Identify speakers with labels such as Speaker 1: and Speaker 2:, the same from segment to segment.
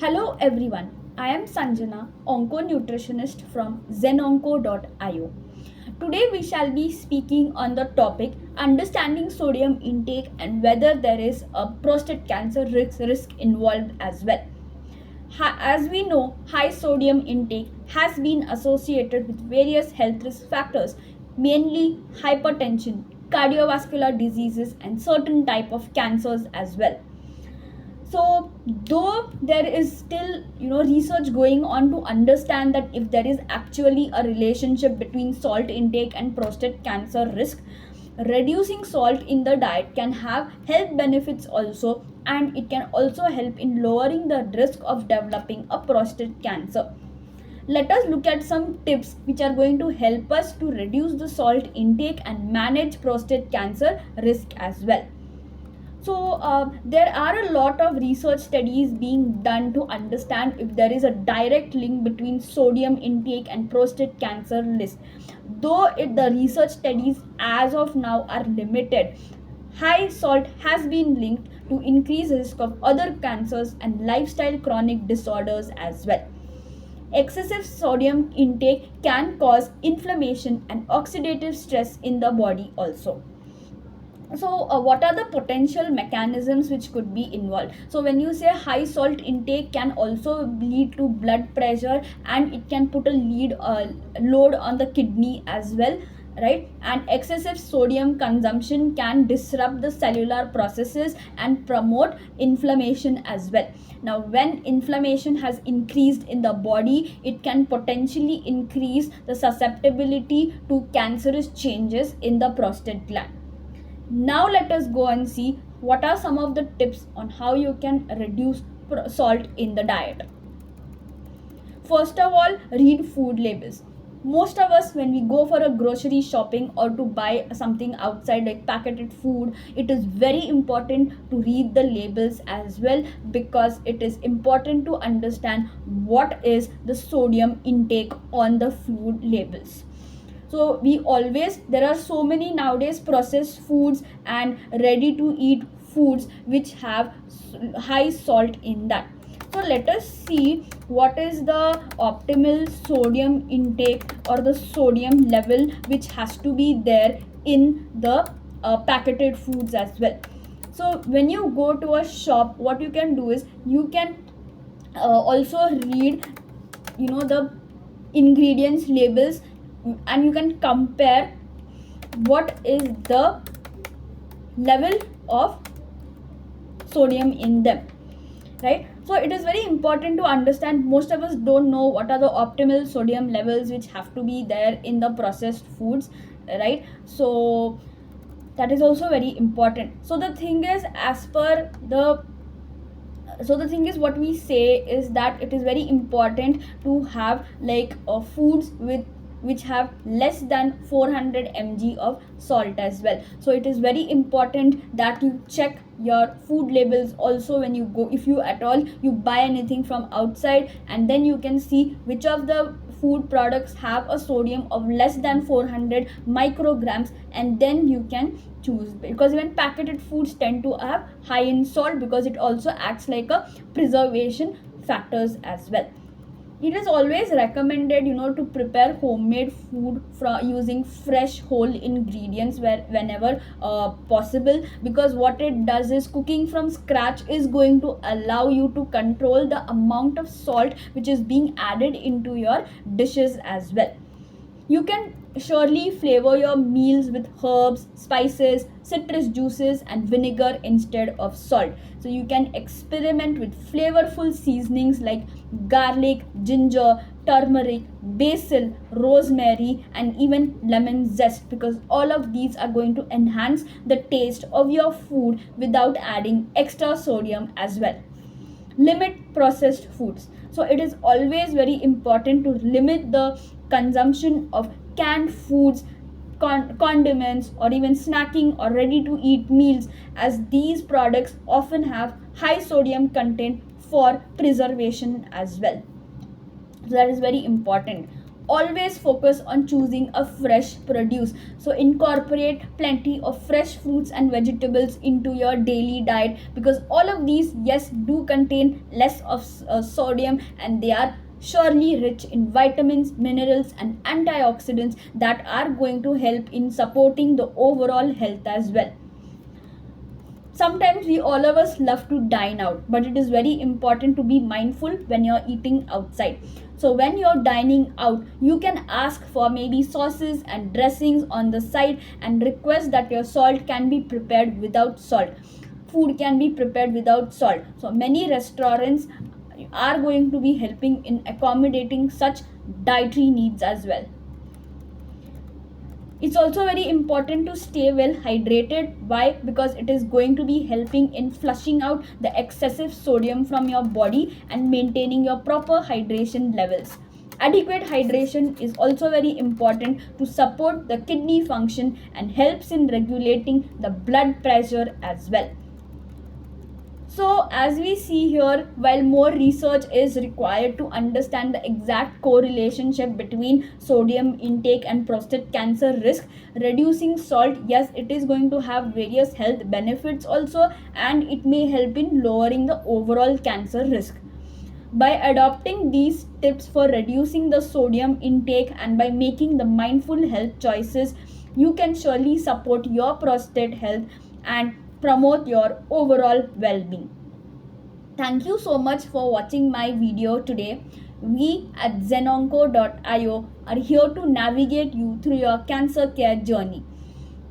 Speaker 1: Hello everyone, I am Sanjana, onco nutritionist from zenonco.io. Today we shall be speaking on the topic understanding sodium intake and whether there is a prostate cancer risk involved as well. As we know, high sodium intake has been associated with various health risk factors, mainly hypertension, cardiovascular diseases and certain type of cancers as well. So though there is still research going on to understand that if there is actually a relationship between salt intake and prostate cancer risk, reducing salt in the diet can have health benefits also, and it can also help in lowering the risk of developing a prostate cancer. Let us look at some tips which are going to help us to reduce the salt intake and manage prostate cancer risk as well. So there are a lot of research studies being done to understand if there is a direct link between sodium intake and prostate cancer risk. Though the research studies as of now are limited, high salt has been linked to increased risk of other cancers and lifestyle chronic disorders as well. Excessive sodium intake can cause inflammation and oxidative stress in the body also. So what are the potential mechanisms which could be involved? So when you say high salt intake can also lead to blood pressure, and it can put a load on the kidney as well, right? And excessive sodium consumption can disrupt the cellular processes and promote inflammation as well. Now when inflammation has increased in the body, it can potentially increase the susceptibility to cancerous changes in the prostate gland. Now let us go and see what are some of the tips on how you can reduce salt in the diet. First of all, read food labels. Most of us, when we go for a grocery shopping or to buy something outside like packeted food, it is very important to read the labels as well, because it is important to understand what is the sodium intake on the food labels. So there are so many nowadays processed foods and ready to eat foods which have high salt in that. So let us see what is the optimal sodium intake or the sodium level which has to be there in the packeted foods as well. So when you go to a shop, what you can do is you can also read the ingredients labels, and you can compare what is the level of sodium in them, right? So it is very important to understand. Most of us don't know what are the optimal sodium levels which have to be there in the processed foods, right? So that is also very important. So the thing is, what we say is that it is very important to have foods which have less than 400 mg of salt as well. So it is very important that you check your food labels also when you go, if you at all you buy anything from outside, and then you can see which of the food products have a sodium of less than 400 micrograms, and then you can choose, because even packeted foods tend to have high in salt because it also acts like a preservation factors as well. It is always recommended to prepare homemade food from using fresh whole ingredients whenever possible, because what it does is cooking from scratch is going to allow you to control the amount of salt which is being added into your dishes as well. You can surely flavor your meals with herbs, spices, citrus juices, and vinegar instead of salt. So you can experiment with flavorful seasonings like garlic, ginger, turmeric, basil, rosemary, and even lemon zest, because all of these are going to enhance the taste of your food without adding extra sodium as well. Limit processed foods. So it is always very important to limit the consumption of canned foods, condiments, or even snacking or ready to eat meals, as these products often have high sodium content for preservation as well. So that is very important. always focus on choosing a fresh produce. So incorporate plenty of fresh fruits and vegetables into your daily diet, because all of these, yes, do contain less of sodium, and they are surely rich in vitamins, minerals, and antioxidants that are going to help in supporting the overall health as well. Sometimes we all of us love to dine out, but it is very important to be mindful when you're eating outside. So when you're dining out, you can ask for maybe sauces and dressings on the side and request that your salt can be prepared without salt. Food can be prepared without salt. So many restaurants are going to be helping in accommodating such dietary needs as well. It's also very important to stay well hydrated. Why? Because it is going to be helping in flushing out the excessive sodium from your body and maintaining your proper hydration levels. Adequate hydration is also very important to support the kidney function and helps in regulating the blood pressure as well. So as we see here, while more research is required to understand the exact correlation between sodium intake and prostate cancer risk, reducing salt, yes, it is going to have various health benefits also, and it may help in lowering the overall cancer risk. By adopting these tips for reducing the sodium intake and by making the mindful health choices, you can surely support your prostate health and promote your overall well-being. Thank you so much for watching my video today. We at zenonco.io are here to navigate you through your cancer care journey.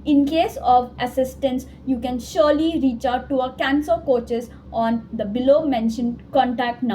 Speaker 1: In case of assistance, you can surely reach out to our cancer coaches on the below mentioned contact number.